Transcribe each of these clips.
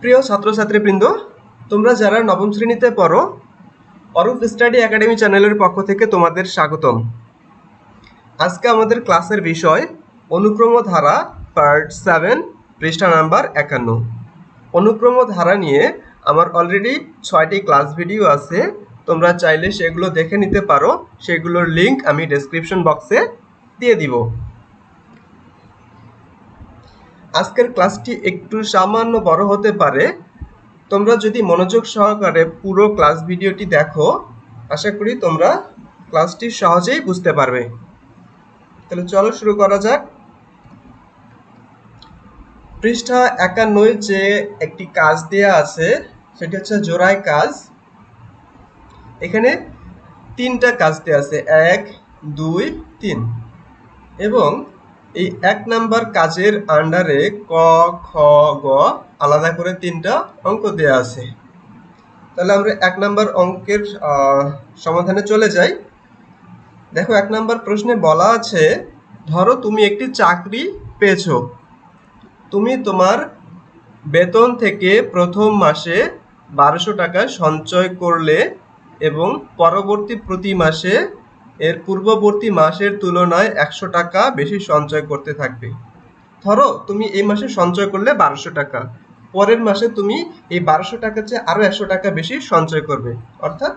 প্রিয় ছাত্রছাত্রীবৃন্দ, তোমরা যারা নবম শ্রেণীতে পড়ো, অরূপ স্টাডি একাডেমি চ্যানেলের পক্ষ থেকে তোমাদের স্বাগতম। আজকে আমাদের ক্লাসের বিষয় অনুক্রম ধারা পার্ট 7 পৃষ্ঠা নাম্বার 51। অনুক্রম ধারা নিয়ে আমার অলরেডি 6টি ক্লাস ভিডিও আছে, তোমরা চাইলে সেগুলো দেখে নিতে পারো। সেগুলোর লিংক আমি ডেসক্রিপশন বক্সে দিয়ে দিব। আজকের ক্লাসটি একটু সামান্য বড় হতে পারে। তোমরা যদি মনোযোগ সহকারে পুরো ক্লাস ভিডিওটি দেখো, আশা করি তোমরা ক্লাসটি সহজেই বুঝতে পারবে। তাহলে চলো শুরু করা যাক। পৃষ্ঠা 51 যে একটি কাজ দেয়া আছে সেটি হচ্ছে জোড়ায় কাজ। এখানে 3টা কাজ দেয়া আছে, 1, 2, 3, এবং এই 1 নাম্বার কাজের আন্ডারে ক, খ, গ আলাদা করে 3টা অঙ্ক দেয়া আছে। তাহলে আমরা 1 নাম্বার অঙ্কের সমাধানে চলে যাই। দেখো, 1 নাম্বার প্রশ্নে বলা আছে, ধরো তুমি একটি চাকরি পেয়েছো। তুমি তোমার বেতন থেকে প্রথম মাসে 1200 টাকা সঞ্চয় করলে এবং পরবর্তী প্রতি মাসে এর পূর্ববর্তী মাসের তুলনায় 100 টাকা বেশি সঞ্চয় করতে থাকবে। ধরো তুমি এই মাসে সঞ্চয় করলে 1200 টাকা, পরের মাসে তুমি এই 1200 টাকার চেয়ে আরো 100 টাকা বেশি সঞ্চয় করবে, অর্থাৎ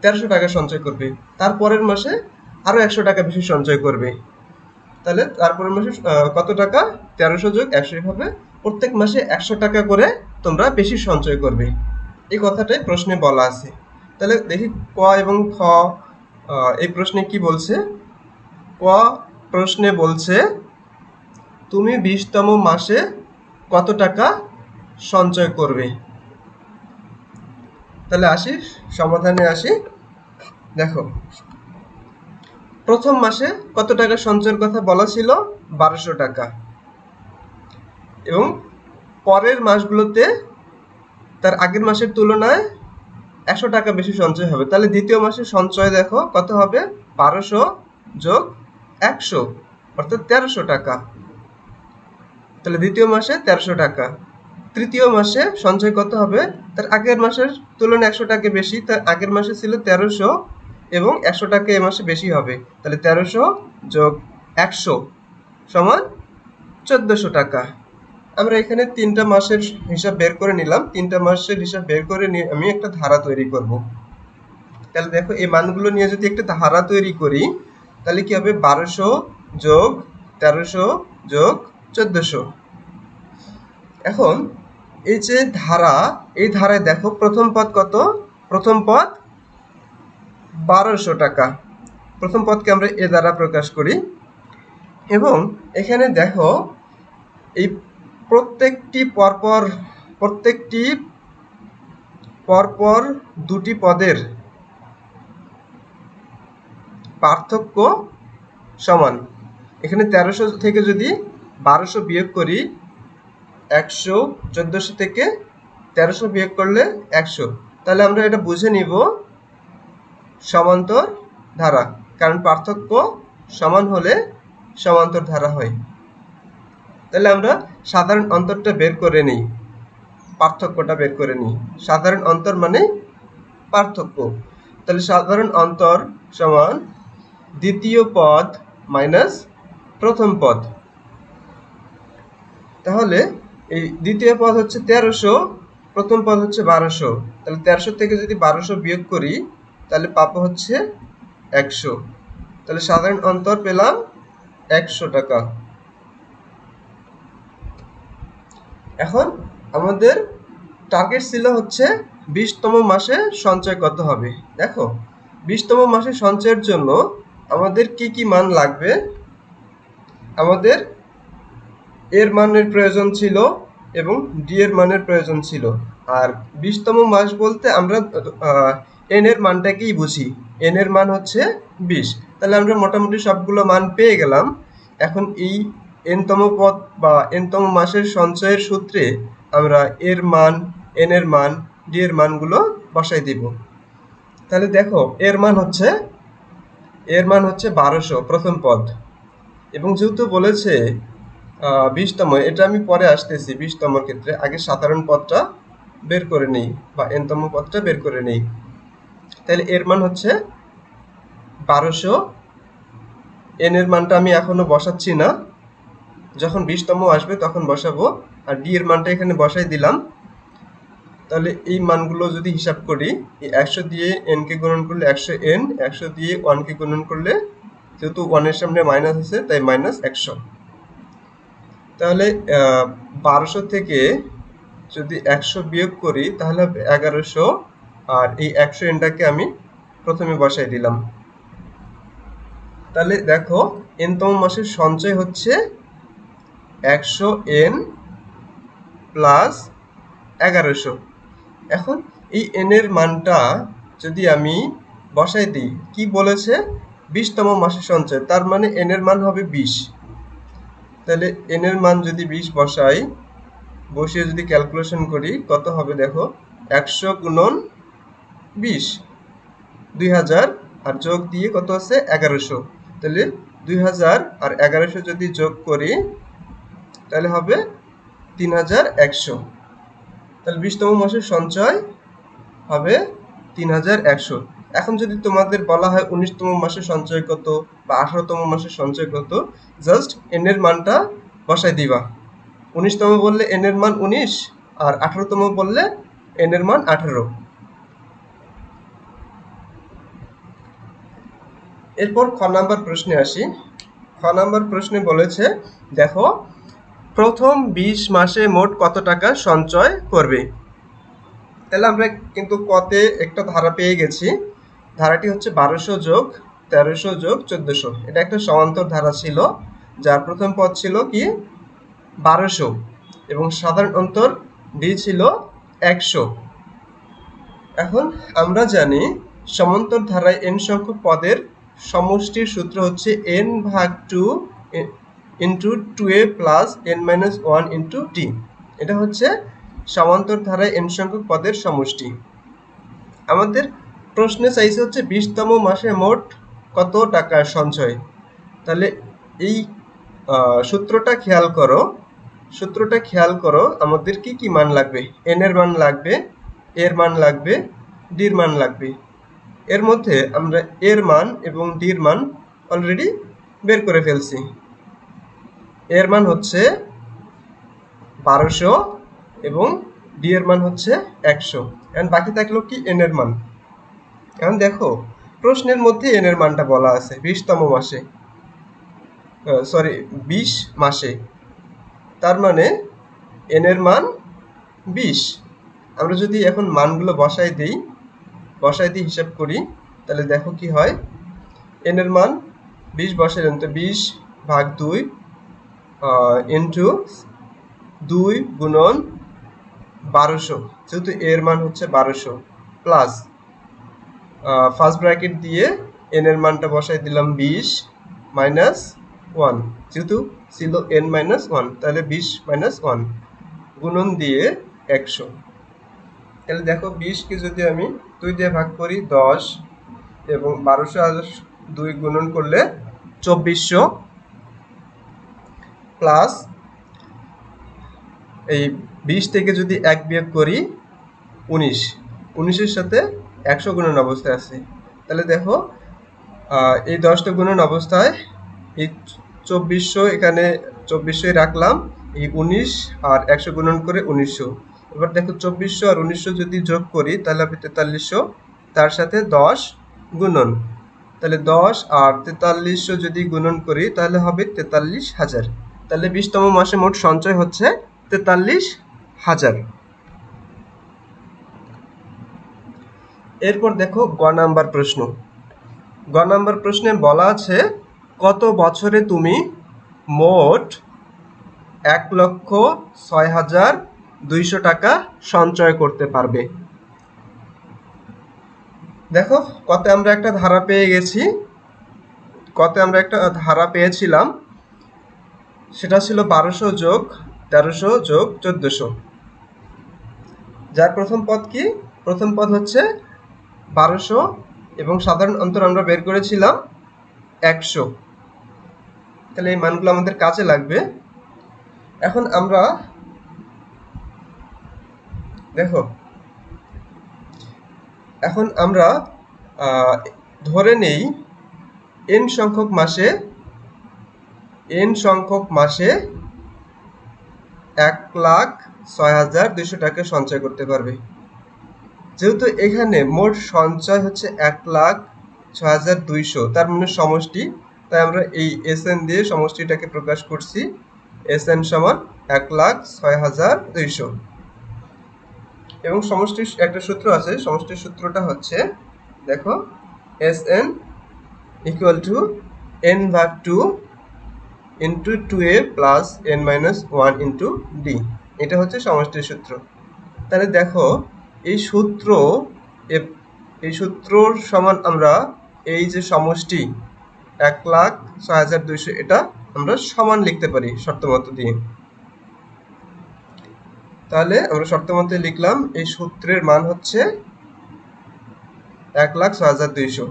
1300 টাকা সঞ্চয় করবে। তারপরের মাসে আরো 100 টাকা বেশি সঞ্চয় করবে। তাহলে তারপরের মাসে কত টাকা? 1300 যোগ 100, এভাবে প্রত্যেক মাসে 100 টাকা করে তোমরা বেশি সঞ্চয় করবে। এই কথাটাই প্রশ্নে বলা আছে। তাহলে দেখি ক এবং খ এই প্রশ্নে কি বলছে। ক প্রশ্নে বলছে তুমি 20তম মাসে কত টাকা সঞ্চয় করবে। তাহলে আসি সমাধানে আসি। দেখো, প্রথম মাসে কত টাকা সঞ্চয়ের কথা বলা ছিল? 1200 টাকা, এবং পরের মাসগুলোতে তার আগের মাসের তুলনায় 100 টাকা বেশি সঞ্চয় হবে। তাহলে দ্বিতীয় মাসের সঞ্চয় দেখো কত হবে? 1200 যোগ 100, অর্থাৎ 1300 টাকা। তাহলে দ্বিতীয় মাসে 1300 টাকা। তৃতীয় মাসে সঞ্চয় কত হবে? তার আগের মাসের তুলনায় 100 টাকা বেশি। তার আগের মাসে ছিল 1300 এবং 100 টাকা এ মাসে বেশি হবে। তাহলে 1300 যোগ 100 সমান 1400 টাকা। আমরা এখানে 3টা মাসের হিসাব বের করে নিলাম। 3টা মাসের হিসাব বের করে নিয়ে আমি একটা ধারা তৈরি করব। তাহলে দেখো, এই মানগুলো নিয়ে যদি একটা ধারা তৈরি করি তাহলে কি হবে? 1200 যোগ 1300 যোগ 1400। এখন এই যে ধারা, এই ধারায় দেখো প্রথম পদ কত? প্রথম পদ 1200 টাকা। প্রথম পদকে আমরা এ দ্বারা প্রকাশ করি। এবং এখানে দেখো, এই প্রত্যেকটি পরপর দুটি পদের পার্থক্য সমান। এখানে 1300 থেকে যদি 1200 বিয়োগ করি 100, 1400 থেকে 1300 বিয়োগ করলে 100, তাহলে আমরা এটা বুঝে নিব সমান্তর ধারা, কারণ পার্থক্য সমান হলে সমান্তর ধারা হয়। তাহলে আমরা সাধারণ অন্তরটা বের করে নিই, পার্থক্যটা বের করে নিই। সাধারণ অন্তর মানে পার্থক্য। তাহলে সাধারণ অন্তর সমান দ্বিতীয় পদ মাইনাস প্রথম পদ। তাহলে এই দ্বিতীয় পদ হচ্ছে 1300, প্রথম পদ হচ্ছে 1200। তাহলে 1300 থেকে যদি 1200 বিয়োগ করি তাহলে পাবো হচ্ছে 100। তাহলে সাধারণ অন্তর পেলাম 100 টাকা। এখন আমাদের টার্গেট ছিল হচ্ছে 20তম মাসে সঞ্চয় কত হবে। দেখো, 20তম মাসে সঞ্চয়ের জন্য আমাদের কি কি মান লাগবে? আমাদের এর মানের প্রয়োজন ছিল এবং ডি এর মানের প্রয়োজন ছিল। আর 20তম মাস বলতে আমরা এন এর মানটাকেই বুঝি। এন এর মান হচ্ছে 20। তাহলে আমরা মোটামুটি সবগুলো মান পেয়ে গেলাম। এখন এই এনতম পদ বা এনতম মাসের সঞ্চয়ের সূত্রে আমরা এর মান, এন এর মান, ডি এর মানগুলো বসাই দিব। তাহলে দেখো, এর মান হচ্ছে 1200 প্রথম পদ, এবং যেহেতু বলেছে 20তম, এটা আমি পরে আসতেছি। 20তম ক্ষেত্রে আগে সাধারণ পদটা বের করে নেই বা n তম পদটা বের করে নেই। তাহলে এর মান হচ্ছে 1200। n এর মানটা আমি এখনো বসাচ্ছি না, যখন 20তম আসবে তখন বসাবো। আর d এর মানটা এখানে বসাই দিলাম। তাহলে এই মানগুলো যদি হিসাব করি, এই 100 দিয়ে n কে গুণন করলে 100n, 100 দিয়ে 1 কে গুণন করলে, যেহেতু 1 এর সামনে মাইনাস আছে তাই -100। তাহলে 1200 থেকে যদি 100 বিয়োগ করি তাহলে হবে 1100। আর এই 100nটাকে আমি প্রথমে বসাই দিলাম। তাহলে দেখো n তম মাসের সঞ্চয় হচ্ছে 100n প্লাস 1100। এখন এই n এর মানটা যদি আমি বসাই দিই, কি বলেছে 20তম মাসের সঞ্চয়, তার মানে n এর মান হবে 20। তাহলে n এর মান যদি 20 বসাই, বসিয়ে যদি ক্যালকুলেশন করি কত হবে দেখো, 100 গুণন 20 2000, আর যোগ দিয়ে কত আছে 1100। তাহলে 2000 আর 1100 যদি যোগ করি তাহলে হবে 3100। তাহলে 20তম মাসের সঞ্চয় হবে 3100। এখন যদি তোমাদের বলা হয় 19তম মাসের সঞ্চয় কত বা 18তম মাসের সঞ্চয় কত, জাস্ট n এর মানটা বসাই দিবা। 19তম বললে n এর মান 19, আর 18তম বললে n এর মান 18। এরপর খ নাম্বার প্রশ্নে আসি। খ নাম্বার প্রশ্নে বলেছে দেখো, প্রথম 20 মাসে মোট কত টাকা সঞ্চয় করবে। তাহলে আমরা কিন্তু কতে একটা ধারা পেয়ে গেছি। ধারাটি হচ্ছে 1200 যোগ 1300 যোগ 1400। এটা একটা সমান্তর ধারা ছিল, যার প্রথম পদ ছিল কি 1200 এবং সাধারণ অন্তর ডি ছিল 100। এখন আমরা জানি সমান্তর ধারায় n সংখ্যক পদের সমষ্টির সূত্র হচ্ছে n ভাগ 2 into 2a plus n minus 1 into t। এটা হচ্ছে সমান্তর ধারায় n সংখ্যক পদের সমষ্টি। আমাদের প্রশ্নে চাইছে হচ্ছে 20তম মাসে মোট কত টাকার সঞ্চয়। তাহলে এই সূত্রটা খেয়াল করো, আমাদের কি কি মান লাগবে, n এর মান লাগবে, এর মান লাগবে, ডির মান লাগবে। এর মধ্যে আমরা এর মান এবং ডির মান অলরেডি বের করে ফেলছি। এর মান হচ্ছে 1200 এবং ডি এর মান হচ্ছে 100। এখন বাকি থাকলো কি n এর মান। এখন দেখো প্রশ্নের মধ্যে n এর মানটা বলা আছে 20তম মাসে, 20 মাসে, তার মানে n এর মান 20। আমরা যদি এখন মানগুলো বসাই দিই হিসাব করি, তাহলে দেখো কি হয়। n এর মান 20 বসাই দেন, তো 20 ভাগ 2 ইন্টু 2 গুণন 1200, যেহেতু এর মান হচ্ছে 1200, প্লাস ফার্স্ট ব্র্যাকেট দিয়ে n এর মানটা বসাই দিলাম 20 মাইনাস 1, যেহেতু ছিল n মাইনাস 1, তাহলে 20 মাইনাস 1 গুণন দিয়ে 100। তাহলে দেখো 20কে যদি আমি 2 দিয়ে ভাগ করি 10 এবং 1200 আর 2 গুণন করলে 2400, প্লাস এই 20 থেকে যদি 1 বিয়োগ করি 19, 19-এর সাথে 100 গুণন অবস্থায় আছে। তাহলে দেখো এই 10টা গুণন অবস্থায় এই 2400 এখানে 2400 রাখলাম, এই 19 আর 100 গুণন করে 1900। এবার দেখো 2400 আর 1900 যদি যোগ করি তাহলে হবে 4300, তার সাথে 10 গুণন, তাহলে 10 আর 4300 যদি গুণন করি তাহলে হবে 43,000। তাহলে 20তম মাসে মোট সঞ্চয় হচ্ছে 43,000। এরপর দেখো গ নাম্বার প্রশ্ন। গ নাম্বার প্রশ্নে বলা আছে কত বছরে তুমি মোট 1,06,200 টাকা সঞ্চয় করতে পারবে। দেখো কতে আমরা একটা ধারা পেয়ে গেছি, পেয়েছিলাম, সেটা ছিল 1200 যোগ 1300 যোগ 1400। যার প্রথম পদ কি, প্রথম পদ হচ্ছে 1200 এবং সাধারণ অন্তর আমরা বের করেছিলাম 100। তাহলে এই মানগুলো আমাদের কাজে লাগবে। এখন আমরা দেখো, এখন আমরা ধরে নেই n সংখ্যক মাসে 1,06,200 টাকা সঞ্চয় করতে পারবে। যেহেতু এখানে মোট সঞ্চয় হচ্ছে 1,06,200, তার মানে সমষ্টি, তাই আমরা এই SN দিয়ে সমষ্টিটাকে প্রকাশ করছি। SN সমান 1,06,200। এবং সমষ্টির একটা সূত্র আছে, সমষ্টির সূত্রটা হচ্ছে দেখো, SN equal to n ভাগ 2 into 2a plus n minus 1 into d। এটা হচ্ছে সমষ্টির সূত্র। তাহলে দেখো, এই সূত্রর সমান আমরা এই যে সমষ্টি 1,06,200, এটা আমরা সমান লিখতে পারি শর্তমত দিয়ে। তাহলে আমরা শর্তমতে লিখলাম এই সূত্রের মান হচ্ছে 1,06,200।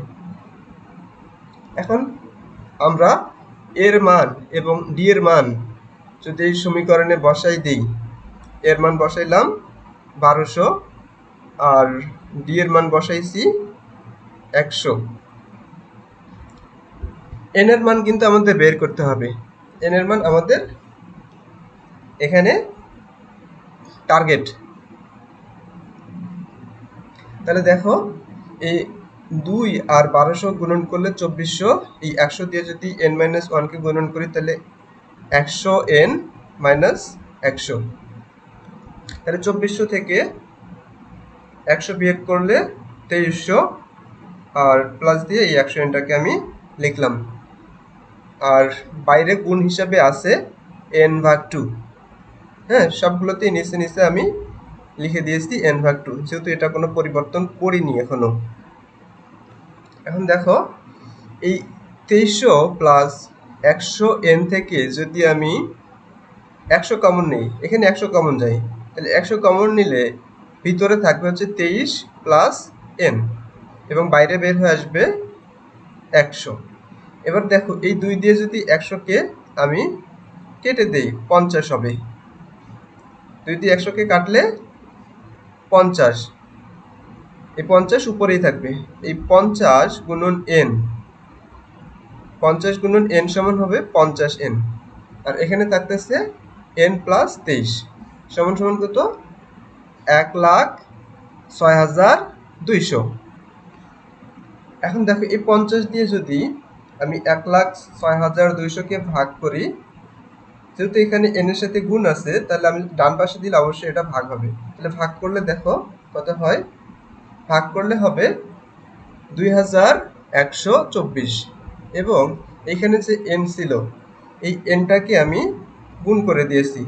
এখন আমরা এর মান এবং ডি এর মান যদি এই সমীকরণে বসাই দিই, এর মান বসাইলাম 1200 আর ডি এর মান বসাইছি 100। এন এর মান কিন্তু আমাদের বের করতে হবে। এন এর মান আমাদের এখানে টার্গেট। তাহলে দেখো, এই 2 আর 1200 গুণন করলে 2400, এই 100 দিয়ে যদি n-1 কে গুণন করি তাহলে 100n মাইনাস 100। তাহলে 2400 থেকে 100 বিয়োগ করলে 2300, আর প্লাস দিয়ে এই 100nটাকে আমি লিখলাম। আর বাইরে গুণ হিসাবে আছে n ভাগ 2। হ্যাঁ, সবগুলোতেই নিচে নিচে আমি লিখে দিয়েছি n ভাগ 2, যেহেতু এটা কোনো পরিবর্তন করিনি এখনো। এখন দেখো, এই 2300 প্লাস 100n থেকে যদি আমি 100 কমন নিই, এখানে 100 কমন যায়, তাহলে 100 কমন নিলে ভিতরে থাকবে হচ্ছে 23 প্লাস n, এবং বাইরে বের হয়ে আসবে 100। এবার দেখো, এই 2 দিয়ে যদি 100কে আমি কেটে দেই 50 হবে। 2 দিয়ে 100কে কাটলে 50, এই 50 উপরেই থাকবে। এই 50 গুণন n, 50 গুণন n সমান হবে 50n, আর এখানে থাকতেছে n প্লাস 23 সমান সমান কত? 1,06,200। এখন দেখো, এই 50 দিয়ে যদি আমি 1,06,200কে ভাগ করি, যেহেতু এখানে n এর সাথে গুণ আছে, তাহলে আমি ডান পাশে দিলে অবশ্যই এটা ভাগ হবে। তাহলে ভাগ করলে দেখো কত হয়, ভাগ করলে হবে 2,124। এবং এখানে যে n ছিল, এই nটাকে আমি গুণ করে দিয়েছি।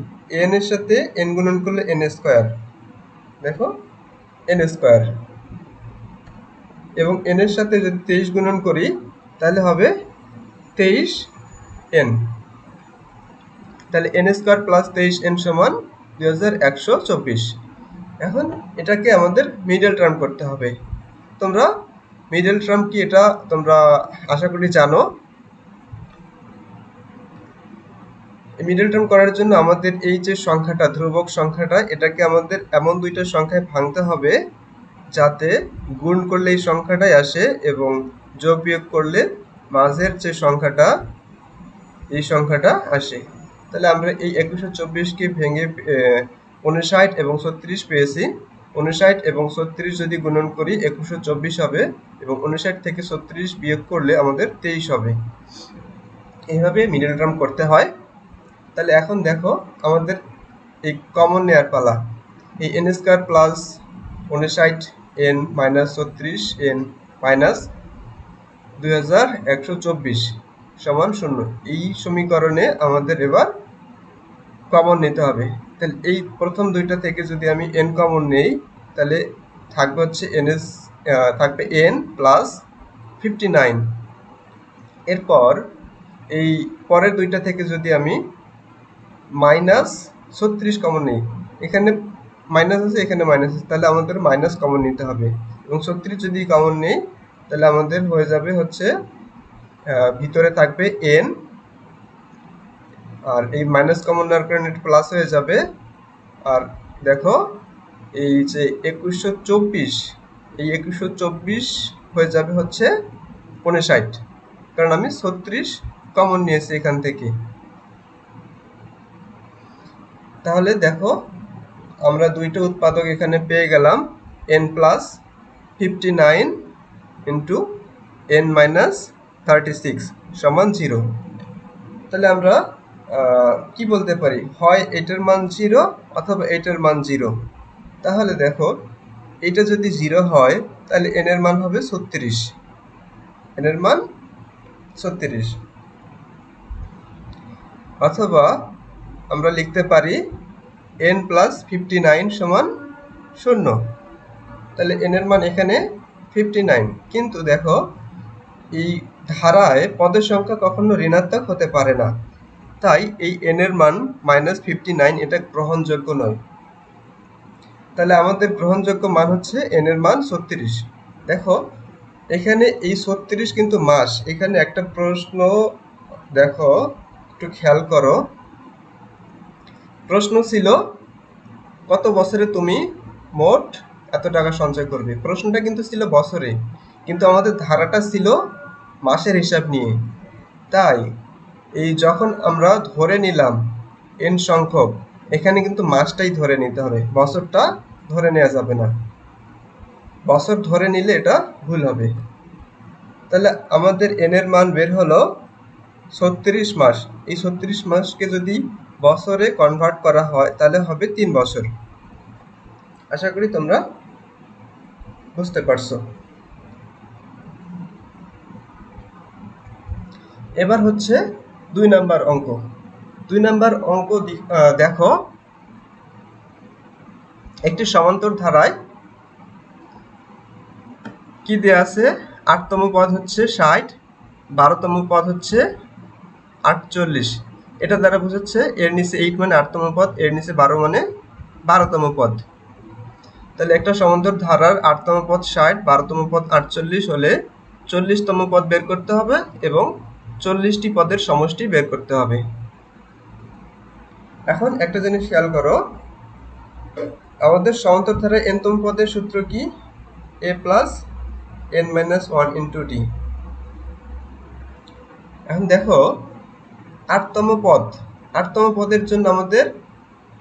n এর সাথে n গুণন করলে n স্কয়ার, দেখো n স্কয়ার। এবং n এর সাথে যদি 23 গুণন করি তাহলে হবে 23n। তাহলে n স্কয়ার প্লাস 23n সমান 2,124। এখন এটাকে আমাদের মিডল টার্ম করতে হবে। তোমরা মিডল টার্ম কি এটা তোমরা আশা করি জানো। মিডল টার্ম করার জন্য আমাদের এই যে সংখ্যাটা, ধ্রুবক সংখ্যাটা, এটাকে আমাদের এমন দুইটা সংখ্যায় ভাঙতে হবে যাতে গুণ করলে এই সংখ্যাটাই আসে এবং যোগ বিয়োগ করলে মাঝের যে সংখ্যাটা, এই সংখ্যাটা আসে। তাহলে আমরা এই 2124কে ভেঙে 59 এবং 36 পেয়েছি। 59 এবং 36 যদি গুণন করি 2124 হবে, এবং 59 থেকে 36 বিয়োগ করলে আমাদের 23 হবে। এইভাবে মিডল টার্ম করতে হয়। তাহলে এখন দেখো, আমাদের এই কমন নেয়ার পালা। এই n square plus 59n minus 36n minus 2,124 সমান 0। এই সমীকরণে আমাদের এবার কমন নিতে হবে। তাহলে এই প্রথম দুইটা থেকে যদি আমি n কমন নেই, তাহলে থাকবে হচ্ছে থাকবে n প্লাস 59। এরপর এই পরের দুইটা থেকে যদি আমি মাইনাস 36 কমন নেই, এখানে মাইনাস আছে, এখানে মাইনাস আছে, তাহলে আমাদের মাইনাস কমন নিতে হবে। এবং 36 যদি কমন নেই তাহলে আমাদের হয়ে যাবে হচ্ছে ভিতরে থাকবে n, আর এই মাইনাস কমন নেওয়ার কারণে এটা প্লাস হয়ে যাবে। আর দেখো এই যে 2124, এই 2124 হয়ে যাবে হচ্ছে 59, কারণ আমি 36 কমন নিয়েছি এখান থেকে। তাহলে দেখো আমরা দুইটা উৎপাদক এখানে পেয়ে গেলাম, n plus 59 into n minus 36 সমান 0। তাহলে আমরা কি বলতে পারি, হয় এটার মান 0 অথবা এটার মান 0। তাহলে দেখো এটা যদি 0 হয় তাহলে n এর মান হবে 36, n এর মান 36। অথবা আমরা লিখতে পারি n প্লাস 59 সমান 0। তাহলে n এর মান এখানে 59, কিন্তু দেখো এই ধারায় পদের সংখ্যা কখনো ঋণাত্মক হতে পারে না, তাই এই n এর মান -59 এটা গ্রহণযোগ্য নয়। তাহলে আমাদের গ্রহণযোগ্য মান হচ্ছে n এর মান 36। দেখো এখানে এই 36 কিন্তু মাস। এখানে একটা প্রশ্ন দেখো, একটু খেয়াল করো। প্রশ্ন ছিল কত বছরে তুমি মোট এত টাকা সঞ্চয় করবে। প্রশ্নটা কিন্তু ছিল বছরে, কিন্তু আমাদের ধারাটা ছিল মাসের হিসাব নিয়ে। তাই এই যখন আমরা ধরে নিলাম n সংখ্যক, এখানে কিন্তু মাসটাই ধরে নিতে হবে, বছরটা ধরে নেওয়া যাবে না। বছর ধরে নিলে এটা ভুল হবে। তাহলে আমাদের n এর মান বের হলো 36 মাস। এই 36 মাসকে যদি বছরে কনভার্ট করা হয় তাহলে হবে 3 বছর। আশা করি তোমরা বুঝতে পারছো। এবার হচ্ছে 2 নাম্বার অঙ্ক। 2 নাম্বার অঙ্ক দেখো একটি সমান্তর ধারায় কি দেয়া আছে, 8তম পদ হচ্ছে 60, 12তম পদ হচ্ছে 48। এটা দ্বারা বোঝাচ্ছে এর নিচে 8 মানে 8তম পদ, এর নিচে 12 মানে 12তম পদ। তাহলে একটা সমান্তর ধারার 8তম পদ 60, 12তম পদ 48 হলে 40তম পদ বের করতে হবে এবং 40টি পদের সমষ্টি বের করতে হবে। এখন একটা জিনিস খেয়াল করো, আমাদের সমান্তর ধারায় nতম পদের সূত্র কি, a plus n minus 1 into d। এখন দেখো 8তম পদ, 8তম পদের জন্য আমাদের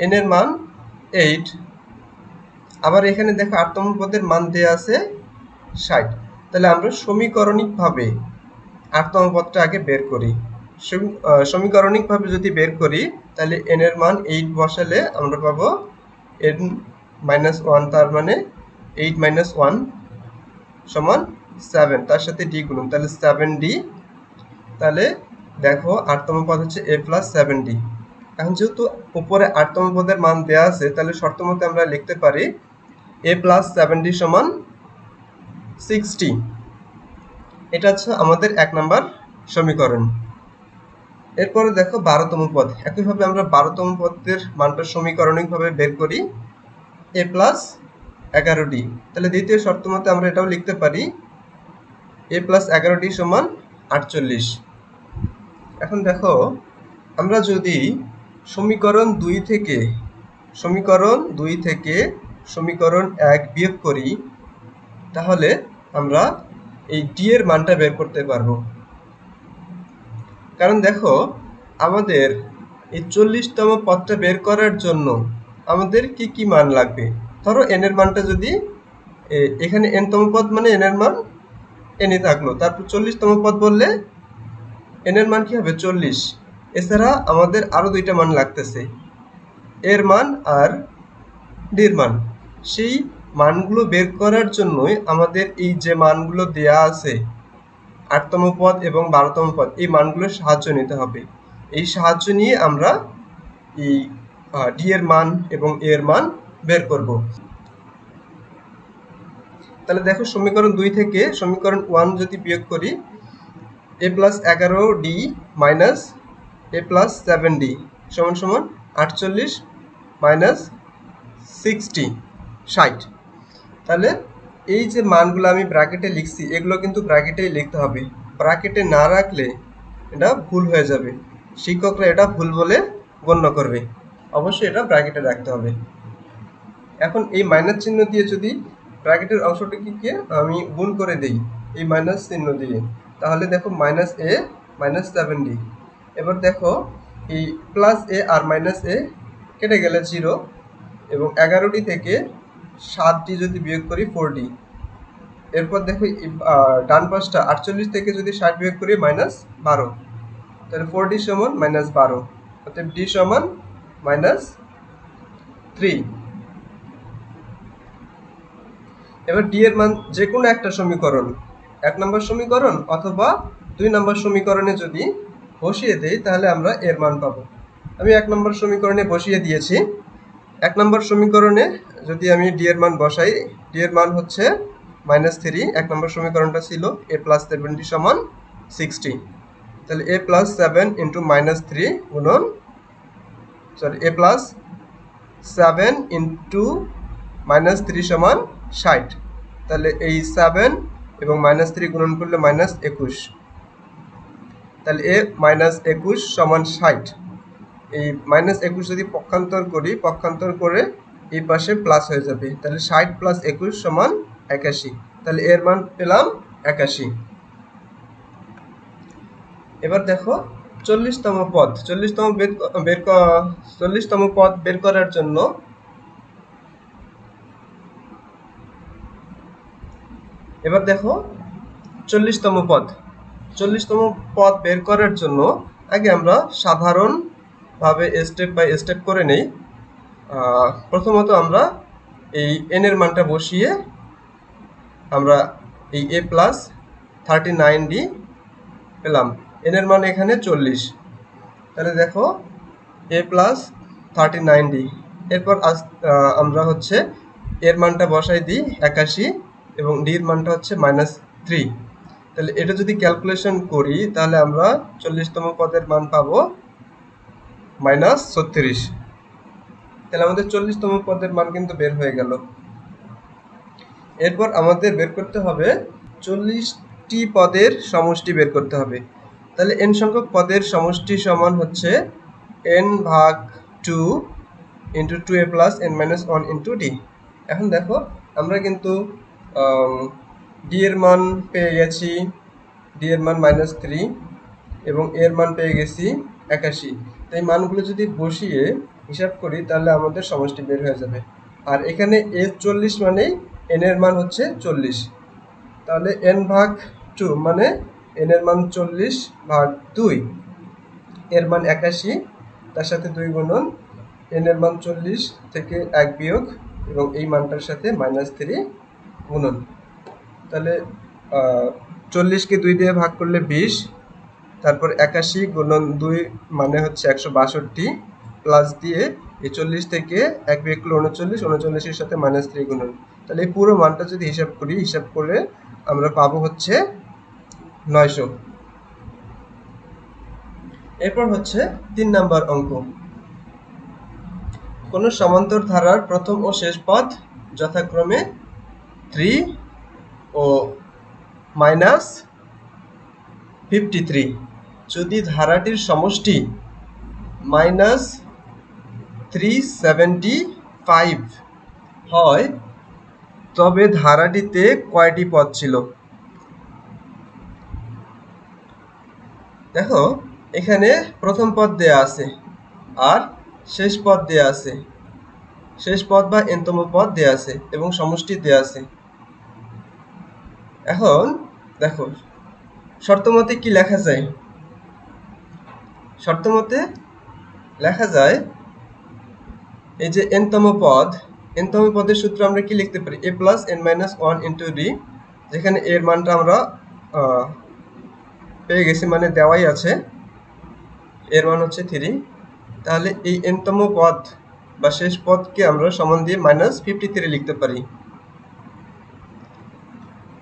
n এর মান 8। আবার এখানে দেখো 8তম পদের মান দেয়া আছে 60। তাহলে আমরা সমীকরণিকভাবে 8তম পদটা আগে বের করি। সমীকরণিকভাবে যদি বের করি তাহলে n এর মান 8 বসালে আমরা পাবো n মাইনাস 1, তার মানে 8 মাইনাস 1 সমান 7, তার সাথে d গুণন, তাহলে 7d। তাহলে দেখো 8তম পদ হচ্ছে a প্লাস 7d। এখন যেহেতু উপরে 8তম পদের মান দেওয়া আছে, তাহলে শর্ত মতে আমরা লিখতে পারি a প্লাস 7d সমান 60। এটা হচ্ছে আমাদের 1 নাম্বার সমীকরণ। এরপরে দেখো 12তম পদ। একইভাবে আমরা 12তম পদের মানটা সমীকরণিকভাবে বের করি, a প্লাস 11d। তাহলে দ্বিতীয় শর্ত মতে আমরা এটাও লিখতে পারি a প্লাস 11d সমান 48। এখন দেখো আমরা যদি সমীকরণ 2 থেকে সমীকরণ 1 বিয়োগ করি তাহলে আমরা এই d এর মানটা বের করতে পারবো। কারণ দেখো আমাদের এই 40তম পদটা বের করার জন্য আমাদের কি কি মান লাগবে। ধরো n এর মানটা যদি এখানে nতম পদ মানে n এর মান n ই থাকলো, তারপর 40তম পদ বললে n এর মান কি হবে 40। এছাড়া আমাদের আরো দুইটা মান লাগতেছে, এর মান আর d এর মান। সেই মানগুলো বের করার জন্যই আমাদের এই যে মানগুলো দেয়া আছে 8তম পদ এবং 12তম পদ, এই মানগুলোর সাহায্য নিতে হবে। এই সাহায্য নিয়ে আমরা এই d এর মান এবং a এর মান বের করব। তাহলে দেখো সমীকরণ 2 থেকে সমীকরণ 1 যদি বিয়োগ করি, a plus 11d minus a plus 7d সমান সমান 48 মাইনাস 60। তাহলে এই যে মানগুলো আমি ব্র্যাকেটে লিখছি এগুলো কিন্তু ব্র্যাকেটেই লিখতে হবে, ব্র্যাকেটে না রাখলে এটা ভুল হয়ে যাবে। শিক্ষকরা এটা ভুল বলে গণ্য করবে। অবশ্যই এটা ব্র্যাকেটে রাখতে হবে। এখন এই মাইনাস চিহ্ন দিয়ে যদি ব্র্যাকেটের অংশটিকে আমি গুণ করে দিই এই মাইনাস চিহ্ন দিয়ে, তাহলে দেখো মাইনাস এ মাইনাস 7d। এবার দেখো এই প্লাস এ আর মাইনাস এ কেটে গেলে 0, এবং 11d থেকে 7d যদি বিয়োগ করি 4d। এরপর দেখো ডান পাশটা 48 থেকে যদি 60 বিয়োগ করি -12, তাহলে 4d সমান -12, অর্থাৎ d সমান -3। এবার d এর মান যে কোনো একটা সমীকরণ, 1 নম্বর সমীকরণ অথবা 2 নম্বর সমীকরণে যদি বসিয়ে দেই তাহলে আমরা এর মান পাবো। আমি 1 নম্বর সমীকরণে বসিয়ে দিয়েছি। 1 নম্বর সমীকরণে যদি আমি d এর মান বসাই, d এর মান হচ্ছে -3। 1 নম্বর সমীকরণটা ছিল a + 7d সমান 60। তাহলে a + 7 × -3 গুণন a + 7 × -3 সমান 60। তাহলে এই 7 এবং -3 গুণন করলে -21। তাহলে a - 21 সমান 60। এই -21 যদি পক্ষান্তর করি, পক্ষান্তর করে এই পাশে প্লাস হয়ে যাবে। তাহলে 60 + 21 সমান 81। তাহলে এর মান পেলাম 81। এবার দেখো 40তম পদ। 40তম পদ বের করার জন্য এবার দেখো 40তম পদ। 40তম পদ বের করার জন্য আগে আমরা সাধারণভাবে স্টেপ বাই স্টেপ করে নেই। প্রথমত আমরা এই n এর মানটা বসিয়ে আমরা এই a + 39d পেলাম। n এর মান এখানে 40। তাহলে দেখো a + 39d। এরপর আমরা হচ্ছে এর মানটা বসাই দিই 81, এবং d এর মানটা হচ্ছে -3। তাহলে এটা যদি ক্যালকুলেশন করি তাহলে আমরা 40তম পদের মান পাবো -36। তাহলে আমাদের 40তম পদের মান কিন্তু বের হয়ে গেল। এরপর আমাদের বের করতে হবে 40টি পদের সমষ্টি বের করতে হবে। তাহলে n সংখ্যক পদের সমষ্টি সমান হচ্ছে n/2 × 2a + n - 1 × d। এখন দেখো আমরা কিন্তু d এর মান পেয়ে গেছি, d এর মান -3, এবং এর মান পেয়ে গেছি 81। তাই মানগুলো যদি বসিয়ে হিসাব করি তাহলে আমাদের সমষ্টি বের হয়ে যাবে। আর এখানে a 40 মানেই n এর মান হচ্ছে 40। তাহলে n/2 মানে n এর মান 40/2, এর মান 81, তার সাথে 2 গুণন n এর মান 40 থেকে 1 বিয়োগ, এবং এই মানটার সাথে -3 গুণন। তাহলে 40কে 2 দিয়ে ভাগ করলে 20, তারপর 81 গুণন 2 মানে হচ্ছে 162, প্লাস দিয়ে এই 40 থেকে 1 বিয়োগ করলে 39, 39-এর সাথে -3 গুণন। তাহলে এই পুরো মানটা যদি হিসাব করি, হিসাব করে আমরা পাবো হচ্ছে 900। এরপর হচ্ছে 3 নাম্বার অঙ্ক। কোন সমান্তর ধারার প্রথম ও শেষ পদ যথাক্রমে 3 ও -53 যদি ধারাটির সমষ্টি -375 হয় তবে ধারাটিতে কয়টি পদ ছিল? দেখো এখানে প্রথম পদ দেয়া আছে আর শেষ পদ দেয়া আছে, শেষ পদ বা nতম পদ দেয়া আছে, এবং সমষ্টি দেয়া আছে। এখন দেখো শর্তমতে কি লেখা যায়? শর্তমতে লেখা যায় এই যে nতম পদের সূত্র আমরা কি লিখতে পারি? a + n - 1 × d, যেখানে এর মানটা আমরা পেয়ে গেছি, মানে দেওয়াই আছে, এর মান হচ্ছে 3। তাহলে এই nতম পদ বা শেষ পদকে আমরা সমান দিয়ে -53 লিখতে পারি,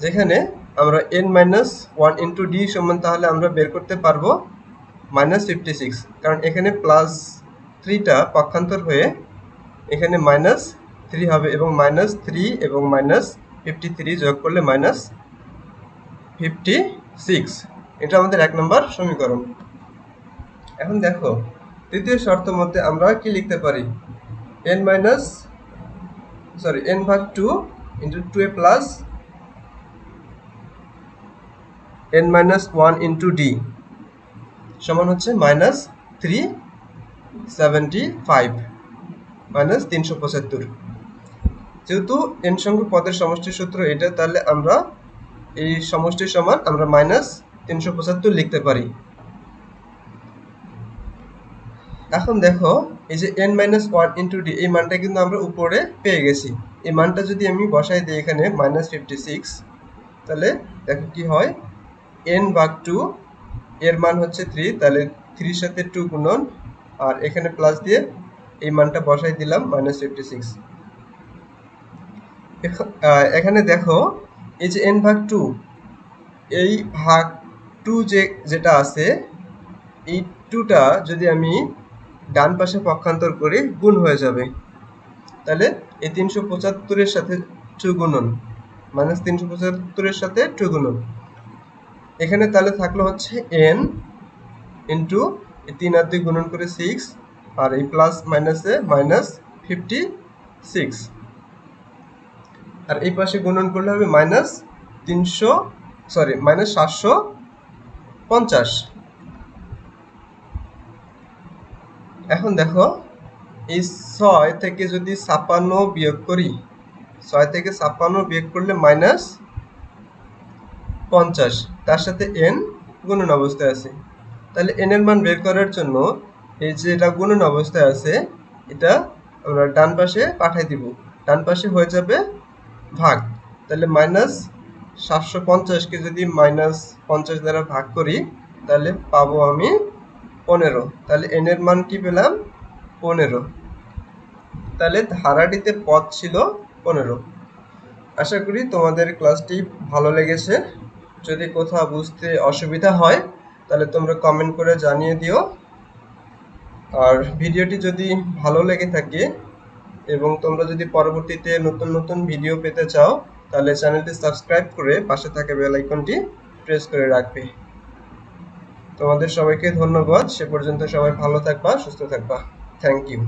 যেখানে আমরা n - 1 × d সমান তাহলে আমরা বের করতে পারবো -56, কারণ এখানে +3টা পক্ষান্তর হয়ে এখানে -3 হবে, এবং -3 এবং -53 যোগ করলে -56। এটা আমাদের 1 নম্বর সমীকরণ। এখন দেখো তৃতীয় শর্ত মতে আমরা কি লিখতে পারি, n ভাগ 2 into 2a plus n minus 1 into d সমান হচ্ছে মাইনাস 375 মাইনাস 375। যেহেতু n সংখ্যক পদের সমষ্টির সূত্র এটা, তাহলে আমরা এই সমষ্টির সমান আমরা মাইনাস 375 লিখতে পারি। এখন দেখো এই যে n মাইনাস 1 ইন্টু d এই মানটা কিন্তু আমরা উপরে পেয়ে গেছি। এই মানটা যদি আমি বসাই দিই এখানে মাইনাস 56, তাহলে দেখো কি হয়, n ভাগ 2 এর মান হচ্ছে 3, তাহলে 3 সাথে 2 গুণন আর এখানে প্লাস দিয়ে এই মানটা বসাই দিলাম মাইনাস 56। এখানে দেখো এই যে n ভাগ 2 এই ভাগ 2 যেটা আছে এই 2টা যদি আমি ডান পাশে পক্ষান্তর করি গুণ হয়ে যাবে, তাহলে এই 375 এর সাথে 2 গুণন মাইনাস 375 এর সাথে 2 গুণন, এখানে তাহলে থাকলো হচ্ছে n ইন্টু 3 আর 2 গুণন করে 6 আর এই প্লাস মাইনাসে মাইনাস 56 আর এই পাশে গুণন করলে হবে মাইনাস 750। এখন দেখো এই 6 থেকে যদি 56 বিয়োগ করি, 6 থেকে 56 বিয়োগ করলে মাইনাস 50, তার সাথে n গুণন অবস্থায় আছে। তাহলে n এর মান বের করার জন্য এই যে এটা গুণন অবস্থায় আছে এটা আমরা ডান পাশে পাঠাই দিব, ডান পাশে হয়ে যাবে ভাগ, তাহলে মাইনাস 750 কে যদি মাইনাস 50 দ্বারা ভাগ করি তাহলে পাবো আমি 15, তাহলে n এর মান কি পেলাম 15, তাহলে ধারাটিতে পদ ছিল 15। আশা করি তোমাদের ক্লাসটি ভালো লেগেছে। যদি কোথাও বুঝতে অসুবিধা হয় তাহলে তোমরা কমেন্ট করে জানিয়ে দিও। আর ভিডিওটি যদি ভালো লেগে থাকে এবং তোমরা যদি পরবর্তীতে নতুন নতুন ভিডিও পেতে চাও তাহলে চ্যানেলটি সাবস্ক্রাইব করে পাশে থাকা বেল আইকনটি প্রেস করে রাখবে। তোমাদের সবাইকে ধন্যবাদ। সে পর্যন্ত সবাই ভালো থাকবা, সুস্থ থাকবা। Thank you.